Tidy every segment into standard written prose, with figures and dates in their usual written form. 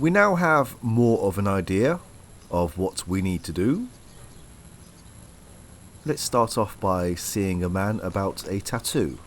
We now have more of an idea of what we need to do. Let's start off by seeing a man about a tattoo.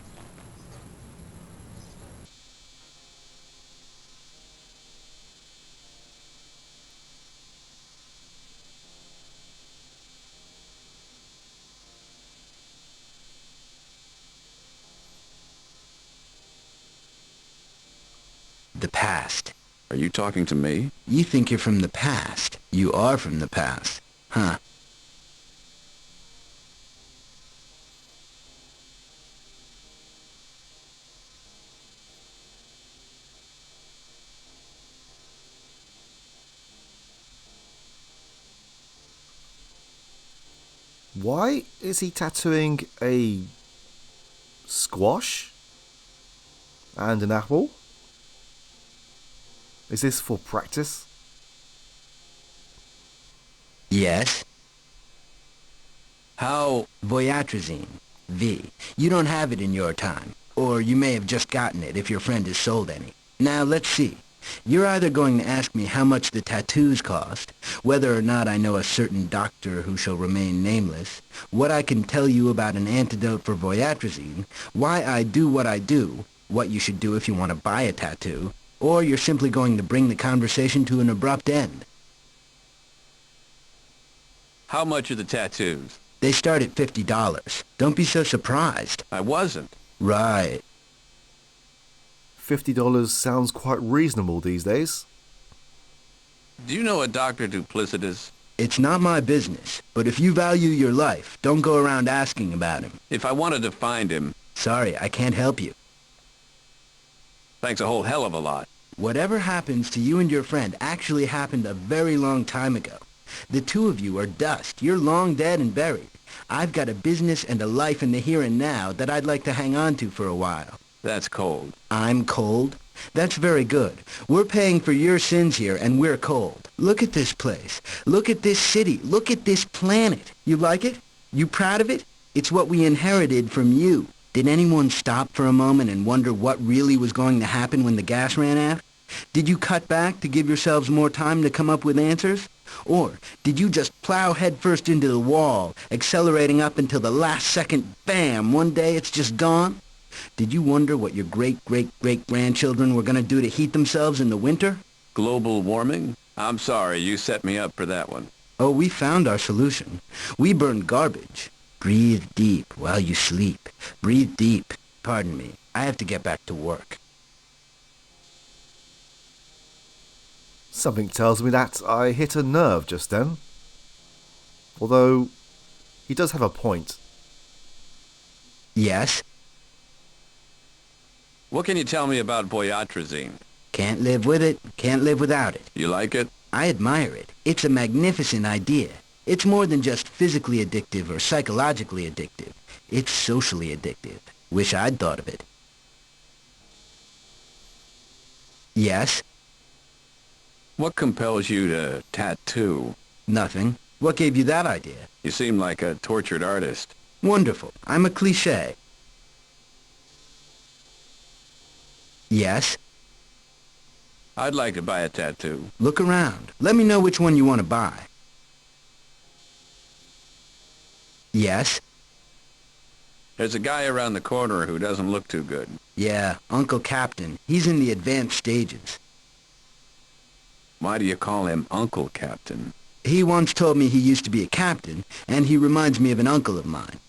The past. Are you talking to me? You think you're from the past. You are from the past. Huh. Why is he tattooing a squash and an apple? Is this for practice? Yes. How voyatrazine. V. You don't have it in your time. Or you may have just gotten it if your friend has sold any. Now let's see. You're either going to ask me how much the tattoos cost, whether or not I know a certain doctor who shall remain nameless, what I can tell you about an antidote for voyatrazine, why I do what I do, what you should do if you want to buy a tattoo, or you're simply going to bring the conversation to an abrupt end. How much are the tattoos? They start at $50. Don't be so surprised. I wasn't. Right. $50 sounds quite reasonable these days. Do you know a Dr. Duplicitous? It's not my business, but if you value your life, don't go around asking about him. If I wanted to find him, Sorry, I can't help you. thanks a whole hell of a lot. Whatever happens to you and your friend actually happened a very long time ago. The two of you are dust. You're long dead and buried. I've got a business and a life in the here and now that I'd like to hang on to for a while. That's cold. I'm cold? That's very good. We're paying for your sins here, and we're cold. Look at this place. Look at this city. Look at this planet. You like it? You proud of it? It's what we inherited from you. Did anyone stop for a moment and wonder what really was going to happen when the gas ran out? Did you cut back to give yourselves more time to come up with answers? Or did you just plow headfirst into the wall, accelerating up until the last second, bam, one day it's just gone? Did you wonder what your great-great-great-grandchildren were going to do to heat themselves in the winter? Global warming? I'm sorry, you set me up for that one. Oh, we found our solution. We burned garbage. Breathe deep while you sleep. Breathe deep. Pardon me. I have to get back to work. Something tells me that I hit a nerve just then. Although, he does have a point. Yes? What can you tell me about voyatrazine? Can't live with it. Can't live without it. You like it? I admire it. It's a magnificent idea. It's more than just physically addictive or psychologically addictive. It's socially addictive. Wish I'd thought of it. Yes? What compels you to tattoo? Nothing. What gave you that idea? You seem like a tortured artist. Wonderful. I'm a cliché. Yes? I'd like to buy a tattoo. Look around. Let me know which one you want to buy. Yes? There's a guy around the corner who doesn't look too good. Yeah, Uncle Captain. He's in the advanced stages. Why do you call him Uncle Captain? He once told me he used to be a captain, and he reminds me of an uncle of mine.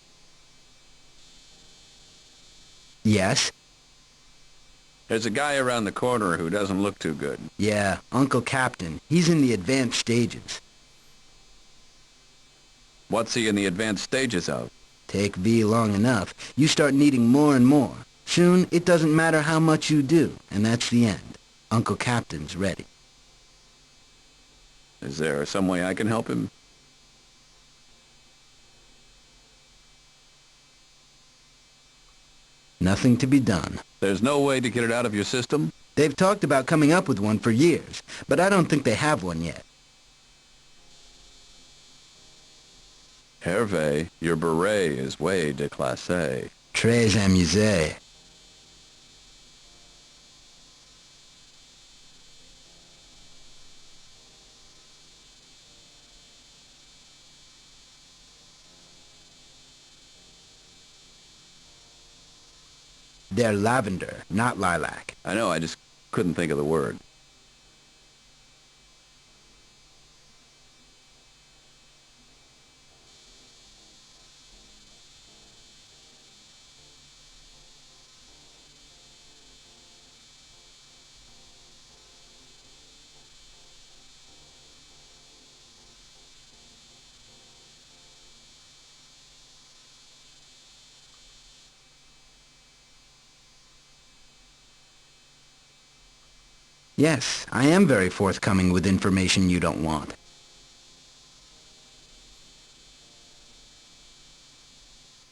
Yes? There's a guy around the corner who doesn't look too good. Yeah, Uncle Captain. He's in the advanced stages. What's he in the advanced stages of? Take V long enough, you start needing more and more. Soon, it doesn't matter how much you do, and that's the end. Uncle Captain's ready. Is there some way I can help him? Nothing to be done. There's no way to get it out of your system? They've talked about coming up with one for years, but I don't think they have one yet. Hervé, your beret is way déclassé. Très amusé. They're lavender, not lilac. I know, I just couldn't think of the word. Yes, I am very forthcoming with information you don't want.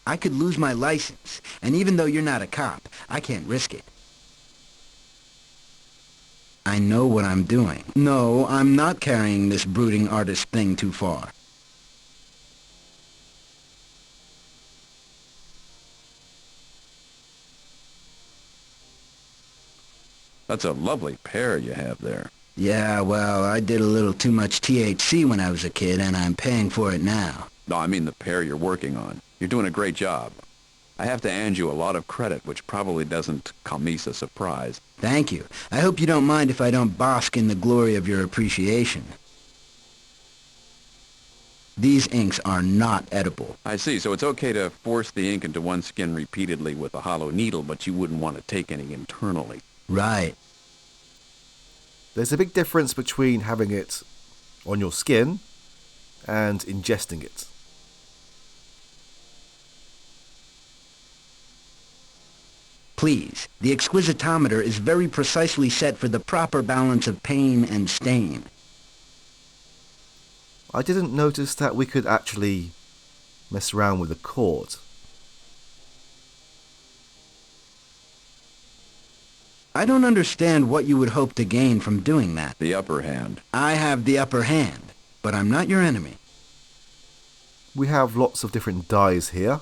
I could lose my license, and even though you're not a cop, I can't risk it. I know what I'm doing. No, I'm not carrying this brooding artist thing too far. That's a lovely pair you have there. Yeah, well, I did a little too much THC when I was a kid, and I'm paying for it now. No, I mean the pair you're working on. You're doing a great job. I have to hand you a lot of credit, which probably doesn't come as a surprise. Thank you. I hope you don't mind if I don't bask in the glory of your appreciation. These inks are not edible. I see, so it's okay to force the ink into one skin repeatedly with a hollow needle, but you wouldn't want to take any internally. Right. There's a big difference between having it on your skin and ingesting it. Please, the exquisitometer is very precisely set for the proper balance of pain and stain. I didn't notice that we could actually mess around with the cord. I don't understand what you would hope to gain from doing that. The upper hand. I have the upper hand, but I'm not your enemy. We have lots of different dyes here.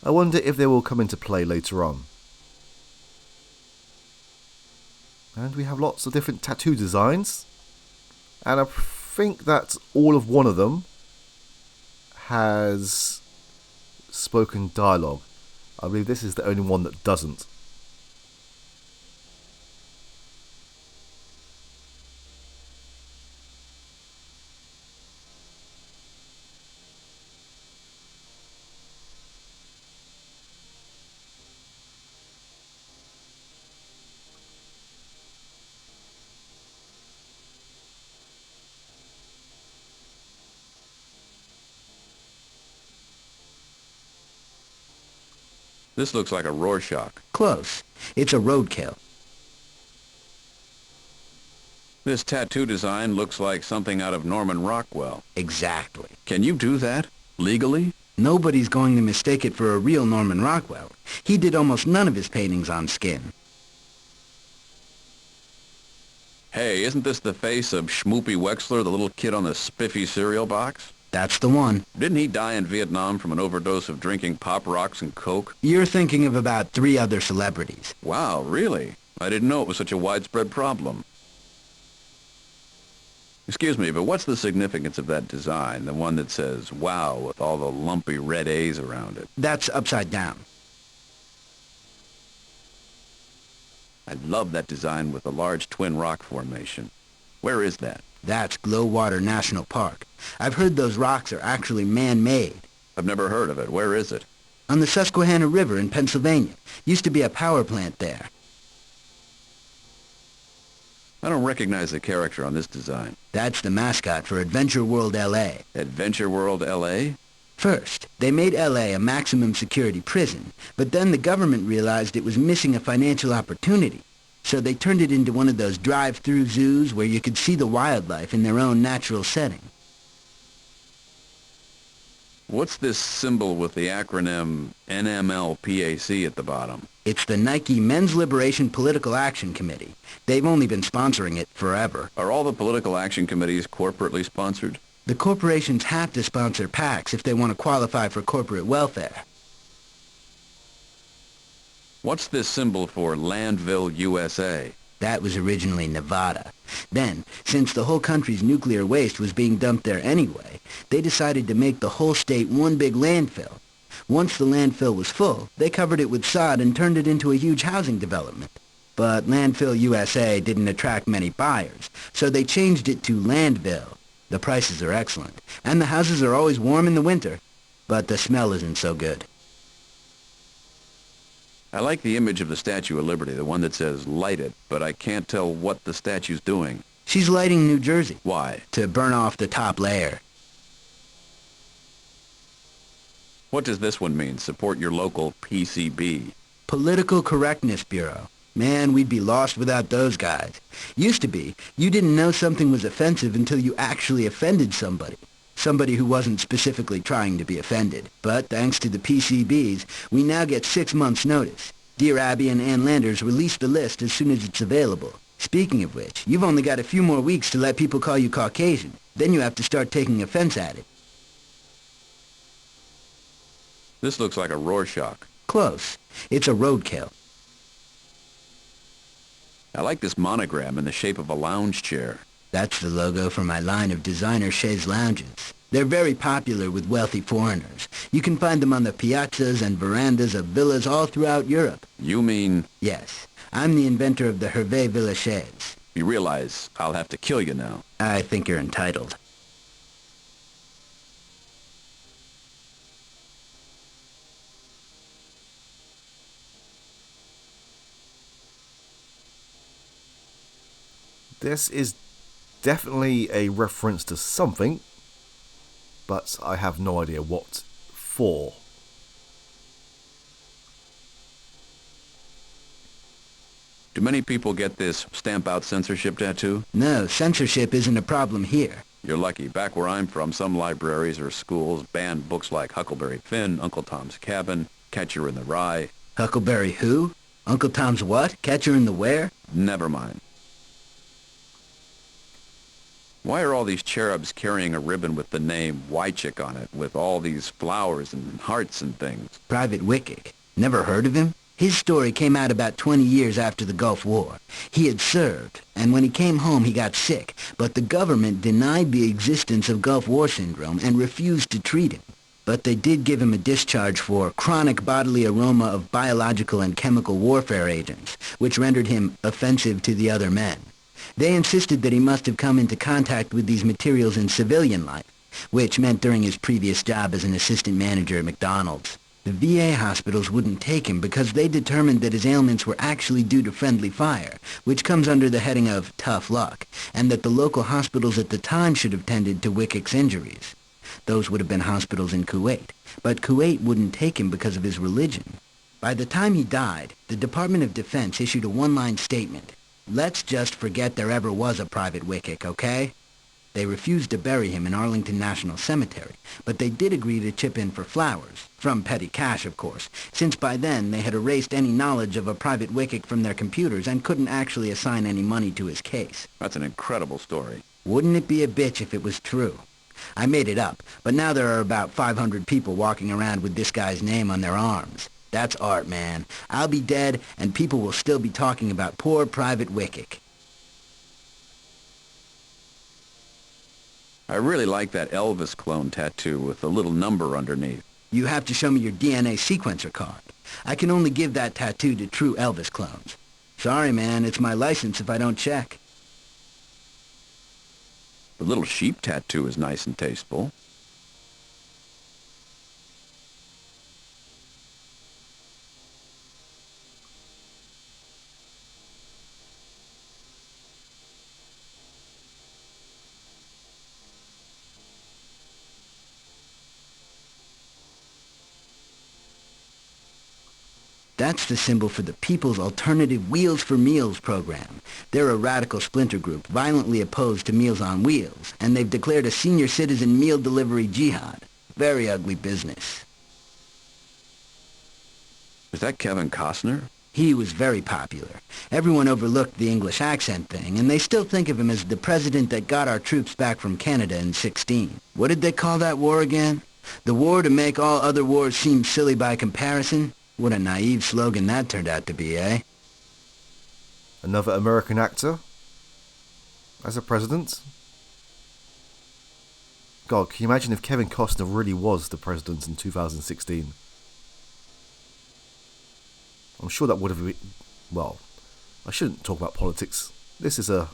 I wonder if they will come into play later on. And we have lots of different tattoo designs. And I think that all of one of them has spoken dialogue. I believe this is the only one that doesn't. This looks like a Rorschach. Close. It's a roadkill. This tattoo design looks like something out of Norman Rockwell. Exactly. Can you do that? Legally? Nobody's going to mistake it for a real Norman Rockwell. He did almost none of his paintings on skin. Hey, isn't this the face of Schmoopy Wexler, the little kid on the spiffy cereal box? That's the one. Didn't he die in Vietnam from an overdose of drinking Pop Rocks and Coke? You're thinking of about 3 other celebrities. Wow, really? I didn't know it was such a widespread problem. Excuse me, but what's the significance of that design, the one that says, wow, with all the lumpy red A's around it? That's upside down. I love that design with the large twin rock formation. Where is that? That's Glowwater National Park. I've heard those rocks are actually man-made. I've never heard of it. Where is it? On the Susquehanna River in Pennsylvania. Used to be a power plant there. I don't recognize the character on this design. That's the mascot for Adventure World L.A. Adventure World L.A.? First, they made L.A. a maximum security prison, but then the government realized it was missing a financial opportunity. So they turned it into one of those drive-through zoos where you could see the wildlife in their own natural setting. What's this symbol with the acronym NMLPAC at the bottom? It's the Nike Men's Liberation Political Action Committee. They've only been sponsoring it forever. Are all the political action committees corporately sponsored? The corporations have to sponsor PACs if they want to qualify for corporate welfare. What's this symbol for Landville, USA? That was originally Nevada. Then, since the whole country's nuclear waste was being dumped there anyway, they decided to make the whole state one big landfill. Once the landfill was full, they covered it with sod and turned it into a huge housing development. But Landfill USA didn't attract many buyers, so they changed it to Landville. The prices are excellent, and the houses are always warm in the winter, but the smell isn't so good. I like the image of the Statue of Liberty, the one that says light it, but I can't tell what the statue's doing. She's lighting New Jersey. Why? To burn off the top layer. What does this one mean? Support your local PCB. Political Correctness Bureau. Man, we'd be lost without those guys. Used to be, you didn't know something was offensive until you actually offended somebody. Somebody who wasn't specifically trying to be offended. But thanks to the PCBs, we now get 6 months' notice. Dear Abby and Ann Landers release the list as soon as it's available. Speaking of which, you've only got a few more weeks to let people call you Caucasian. Then you have to start taking offense at it. This looks like a Rorschach. Close. It's a roadkill. I like this monogram in the shape of a lounge chair. That's the logo for my line of designer chaise lounges. They're very popular with wealthy foreigners. You can find them on the piazzas and verandas of villas all throughout Europe. You mean... Yes, I'm the inventor of the Hervé Villa chaise. You realize I'll have to kill you now. I think you're entitled. This is definitely a reference to something, but I have no idea what for. Do many people get this stamp out censorship tattoo? No, censorship isn't a problem here. You're lucky. Back where I'm from, some libraries or schools ban books like Huckleberry Finn, Uncle Tom's Cabin, Catcher in the Rye. Huckleberry who? Uncle Tom's what? Catcher in the where? Never mind. Why are all these cherubs carrying a ribbon with the name Wychick on it, with all these flowers and hearts and things? Private Wickick. Never heard of him? His story came out about 20 years after the Gulf War. He had served, and when he came home he got sick, but the government denied the existence of Gulf War syndrome and refused to treat him. But they did give him a discharge for chronic bodily aroma of biological and chemical warfare agents, which rendered him offensive to the other men. They insisted that he must have come into contact with these materials in civilian life, which meant during his previous job as an assistant manager at McDonald's. The VA hospitals wouldn't take him because they determined that his ailments were actually due to friendly fire, which comes under the heading of tough luck, and that the local hospitals at the time should have tended to Wickick's injuries. Those would have been hospitals in Kuwait, but Kuwait wouldn't take him because of his religion. By the time he died, the Department of Defense issued a one-line statement. Let's just forget there ever was a Private Wickick, okay? They refused to bury him in Arlington National Cemetery, but they did agree to chip in for flowers, from petty cash, of course, since by then they had erased any knowledge of a Private Wickick from their computers and couldn't actually assign any money to his case. That's an incredible story. Wouldn't it be a bitch if it was true? I made it up, but now there are about 500 people walking around with this guy's name on their arms. That's art, man. I'll be dead, and people will still be talking about poor Private Wickick. I really like that Elvis clone tattoo with the little number underneath. You have to show me your DNA sequencer card. I can only give that tattoo to true Elvis clones. Sorry, man, it's my license if I don't check. The little sheep tattoo is nice and tasteful. That's the symbol for the People's Alternative Wheels for Meals program. They're a radical splinter group violently opposed to Meals on Wheels, and they've declared a senior citizen meal delivery jihad. Very ugly business. Is that Kevin Costner? He was very popular. Everyone overlooked the English accent thing, and they still think of him as the president that got our troops back from Canada in '16. What did they call that war again? The war to make all other wars seem silly by comparison? What a naive slogan that turned out to be, eh? Another American actor as a president? God, can you imagine if Kevin Costner really was the president in 2016? I'm sure that would have been... Well, I shouldn't talk about politics. This is a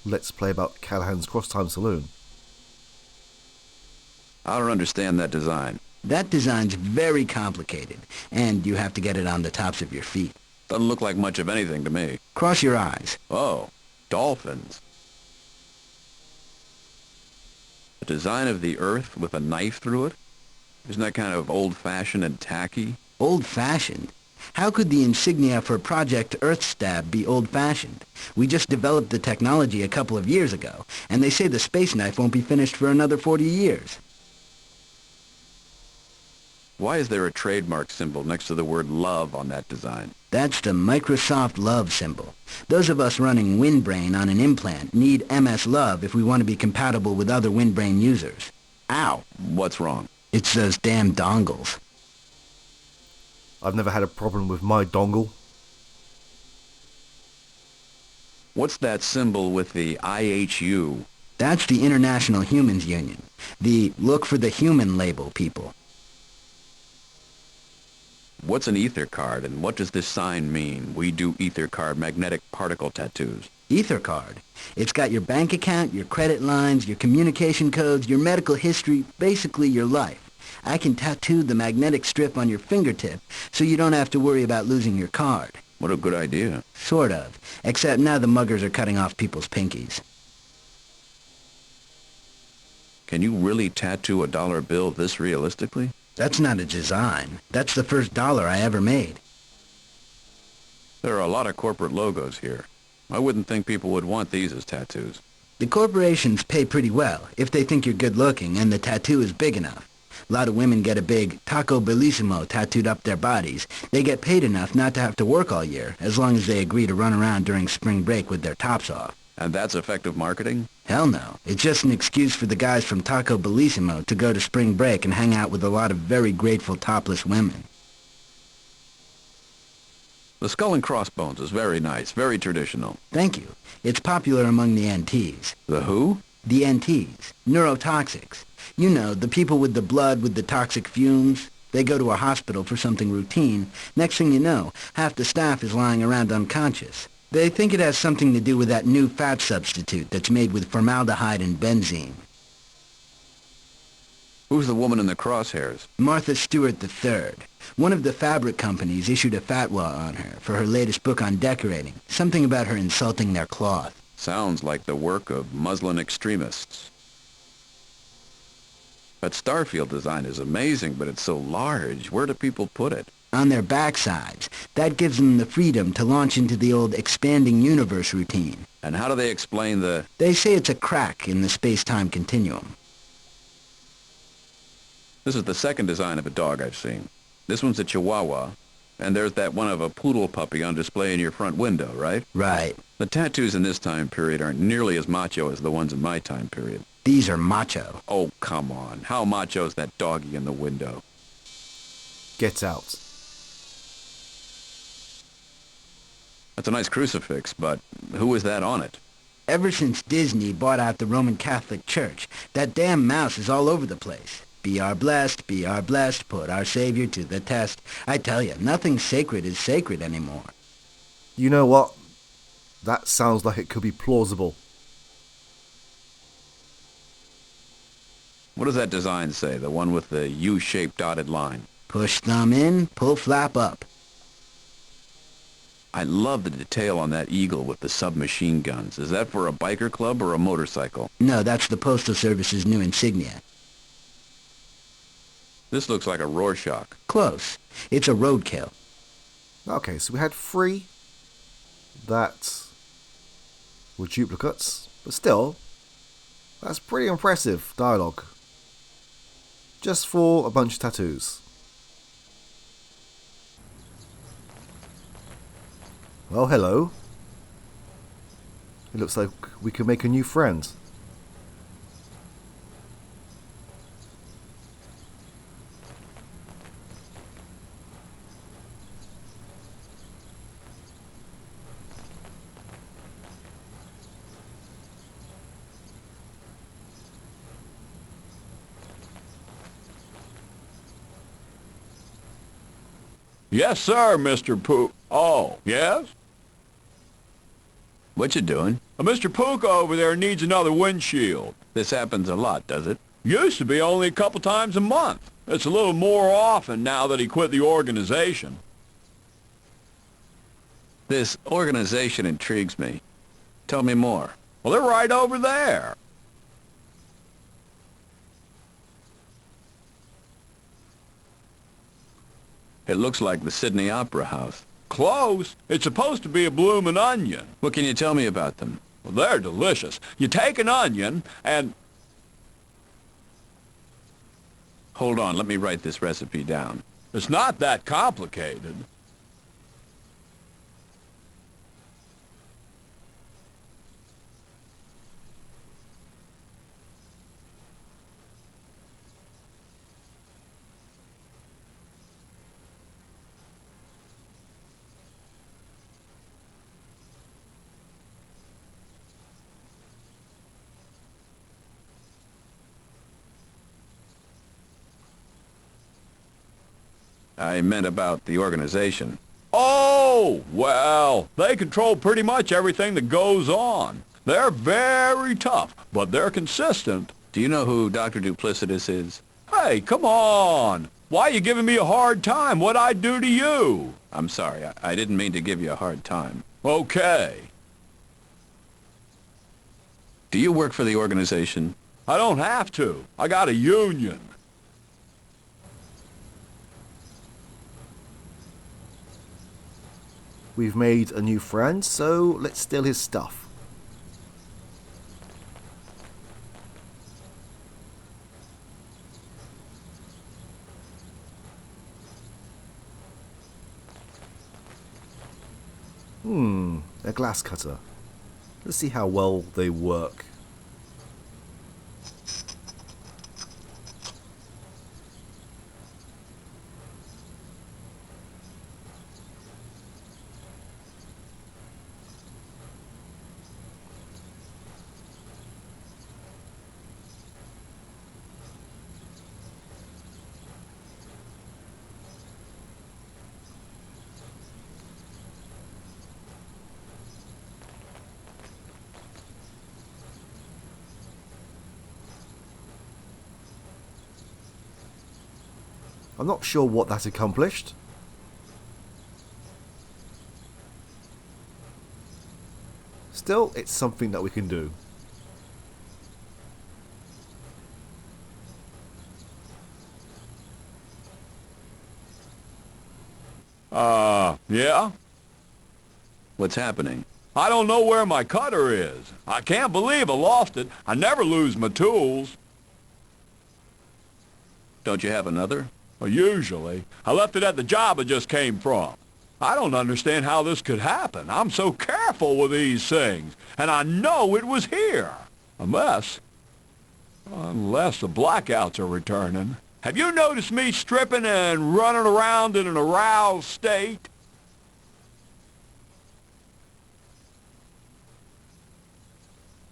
Let's Play about Callahan's Crosstime Saloon. I don't understand that design. That design's very complicated, and you have to get it on the tops of your feet. Doesn't look like much of anything to me. Cross your eyes. Oh, dolphins. The design of the Earth with a knife through it? Isn't that kind of old-fashioned and tacky? Old-fashioned? How could the insignia for Project Earthstab be old-fashioned? We just developed the technology a couple of years ago, and they say the space knife won't be finished for another 40 years. Why is there a trademark symbol next to the word love on that design? That's the Microsoft Love symbol. Those of us running Windbrain on an implant need MS Love if we want to be compatible with other Windbrain users. Ow! What's wrong? It's those damn dongles. I've never had a problem with my dongle. What's that symbol with the IHU? That's the International Humans Union. The Look for the Human label people. What's an ether card, and what does this sign mean? We do ether card magnetic particle tattoos. Ether card. It's got your bank account, your credit lines, your communication codes, your medical history, basically your life. I can tattoo the magnetic strip on your fingertip so you don't have to worry about losing your card. What a good idea. Sort of. Except now the muggers are cutting off people's pinkies. Can you really tattoo a dollar bill this realistically? That's not a design. That's the first dollar I ever made. There are a lot of corporate logos here. I wouldn't think people would want these as tattoos. The corporations pay pretty well if they think you're good looking and the tattoo is big enough. A lot of women get a big Taco Bellissimo tattooed up their bodies. They get paid enough not to have to work all year, as long as they agree to run around during spring break with their tops off. And that's effective marketing? Hell no. It's just an excuse for the guys from Taco Bellissimo to go to spring break and hang out with a lot of very grateful topless women. The skull and crossbones is very nice, very traditional. Thank you. It's popular among the NTs. The who? The NTs. Neurotoxics. You know, the people with the blood with the toxic fumes. They go to a hospital for something routine. Next thing you know, half the staff is lying around unconscious. They think it has something to do with that new fat substitute that's made with formaldehyde and benzene. Who's the woman in the crosshairs? Martha Stewart III. One of the fabric companies issued a fatwa on her for her latest book on decorating. Something about her insulting their cloth. Sounds like the work of Muslim extremists. That Starfield design is amazing, but it's so large. Where do people put it? On their backsides. That gives them the freedom to launch into the old expanding universe routine. And how do they explain the... They say it's a crack in the space-time continuum. This is the second design of a dog I've seen. This one's a Chihuahua, and there's that one of a poodle puppy on display in your front window, right? Right. The tattoos in this time period aren't nearly as macho as the ones in my time period. These are macho. Oh, come on. How macho is that doggy in the window? Get out. That's a nice crucifix, but who is that on it? Ever since Disney bought out the Roman Catholic Church, that damn mouse is all over the place. Be our blessed, put our Savior to the test. I tell you, nothing sacred is sacred anymore. You know what? That sounds like it could be plausible. What does that design say, the one with the U-shaped dotted line? Push thumb in, pull flap up. I love the detail on that eagle with the submachine guns. Is that for a biker club or a motorcycle? No, that's the Postal Service's new insignia. This looks like a Rorschach. Close. It's a roadkill. Okay, so we had 3 that were duplicates, but still, that's pretty impressive dialogue. Just for a bunch of tattoos. Well, hello. It looks like we can make a new friend. Yes, sir, Mr. Pooh. Oh, yes? What you doing? Mr. Puka over there needs another windshield. This happens a lot, does it? Used to be only a couple times a month. It's a little more often now that he quit the organization. This organization intrigues me. Tell me more. Well, they're right over there. It looks like the Sydney Opera House. Close. It's supposed to be a bloomin' onion. What can you tell me about them? Well, they're delicious. You take an onion and... Hold on, let me write this recipe down. It's not that complicated. I meant about the organization. Oh, well, they control pretty much everything that goes on. They're very tough, but they're consistent. Do you know who Dr. Duplicitous is? Hey, come on. Why are you giving me a hard time? What'd I do to you? I'm sorry, I didn't mean to give you a hard time. Okay. Do you work for the organization? I don't have to. I got a union. We've made a new friend, so let's steal his stuff. A glass cutter. Let's see how well they work. I'm not sure what that accomplished. Still, it's something that we can do. Yeah? What's happening? I don't know where my cutter is. I can't believe I lost it. I never lose my tools. Don't you have another? Well, usually. I left it at the job I just came from. I don't understand how this could happen. I'm so careful with these things. And I know it was here. Unless the blackouts are returning. Have you noticed me stripping and running around in an aroused state?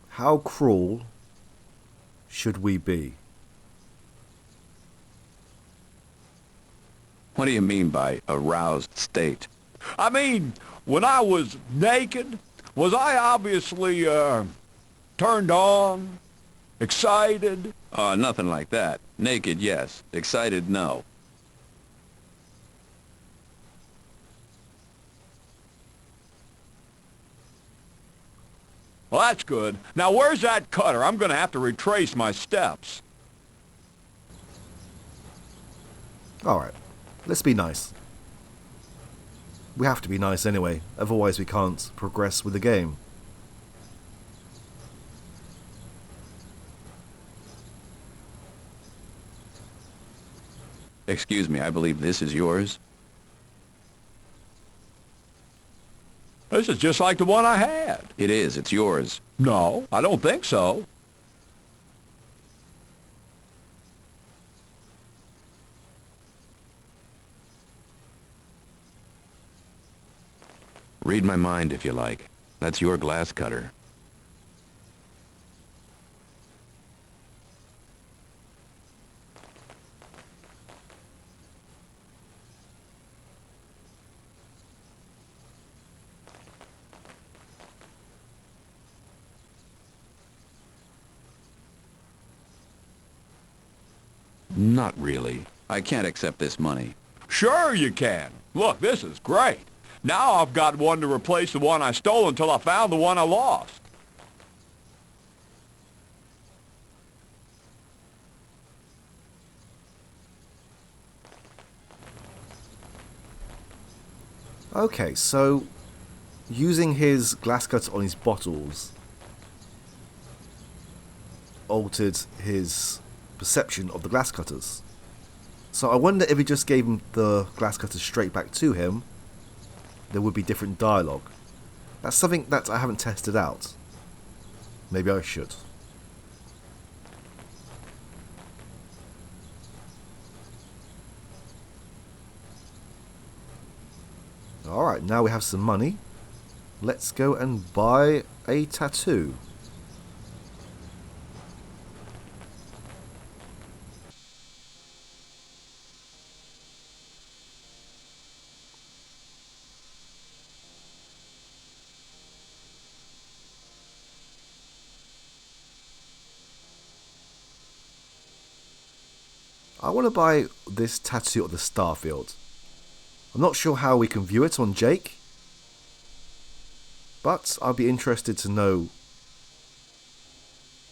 How cruel should we be? What do you mean by aroused state? I mean, when I was naked, was I obviously, turned on? Excited? Nothing like that. Naked, yes. Excited, no. Well, that's good. Now, where's that cutter? I'm going to have to retrace my steps. Alright, let's be nice. We have to be nice anyway, otherwise we can't progress with the game. Excuse me, I believe this is yours? This is just like the one I had. It is, it's yours. No, I don't think so. Read my mind if you like. That's your glass cutter. Not really. I can't accept this money. Sure you can. Look, this is great. Now I've got one to replace the one I stole until I found the one I lost. Okay, so using his glass cutter on his bottles altered his perception of the glass cutters. So I wonder if he just gave him the glass cutters straight back to him, there would be different dialogue. That's something that I haven't tested out. Maybe I should. Alright, now we have some money. Let's go and buy a tattoo. I want to buy this tattoo of the Starfield. I'm not sure how we can view it on Jake, but I'd be interested to know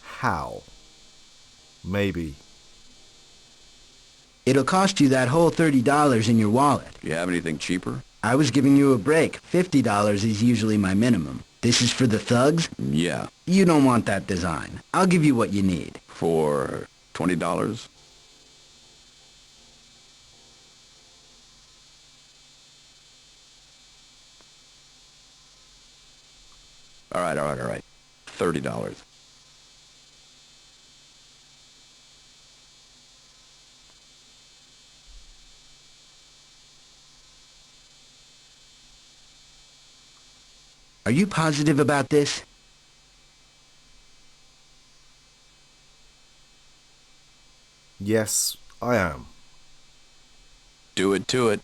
how. Maybe. It'll cost you that whole $30 in your wallet. Do you have anything cheaper? I was giving you a break. $50 is usually my minimum. This is for the thugs? Yeah. You don't want that design. I'll give you what you need. For $20? All right. $30. Are you positive about this? Yes, I am. Do it to it.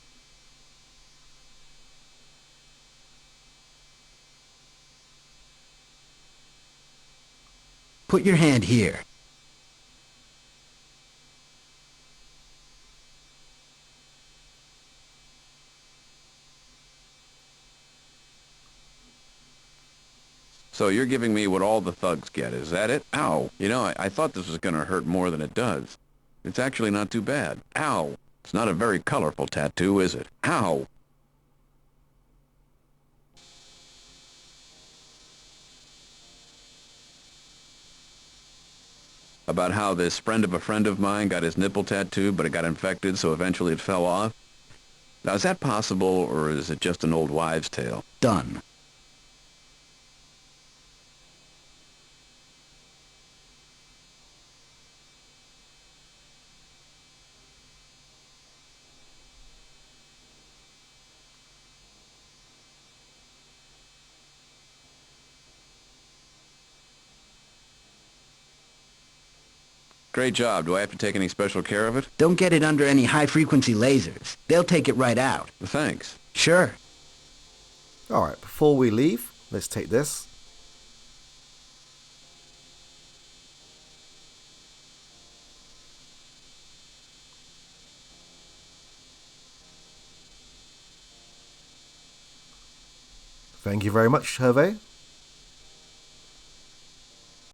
Put your hand here. So you're giving me what all the thugs get, is that it? Ow. You know, I thought this was going to hurt more than it does. It's actually not too bad. Ow. It's not a very colorful tattoo, is it? Ow. About how this friend of mine got his nipple tattooed, but it got infected, so eventually it fell off. Now, is that possible, or is it just an old wives' tale? Done. Great job. Do I have to take any special care of it? Don't get it under any high-frequency lasers. They'll take it right out. Thanks. Sure. Alright, before we leave, let's take this. Thank you very much, Hervé.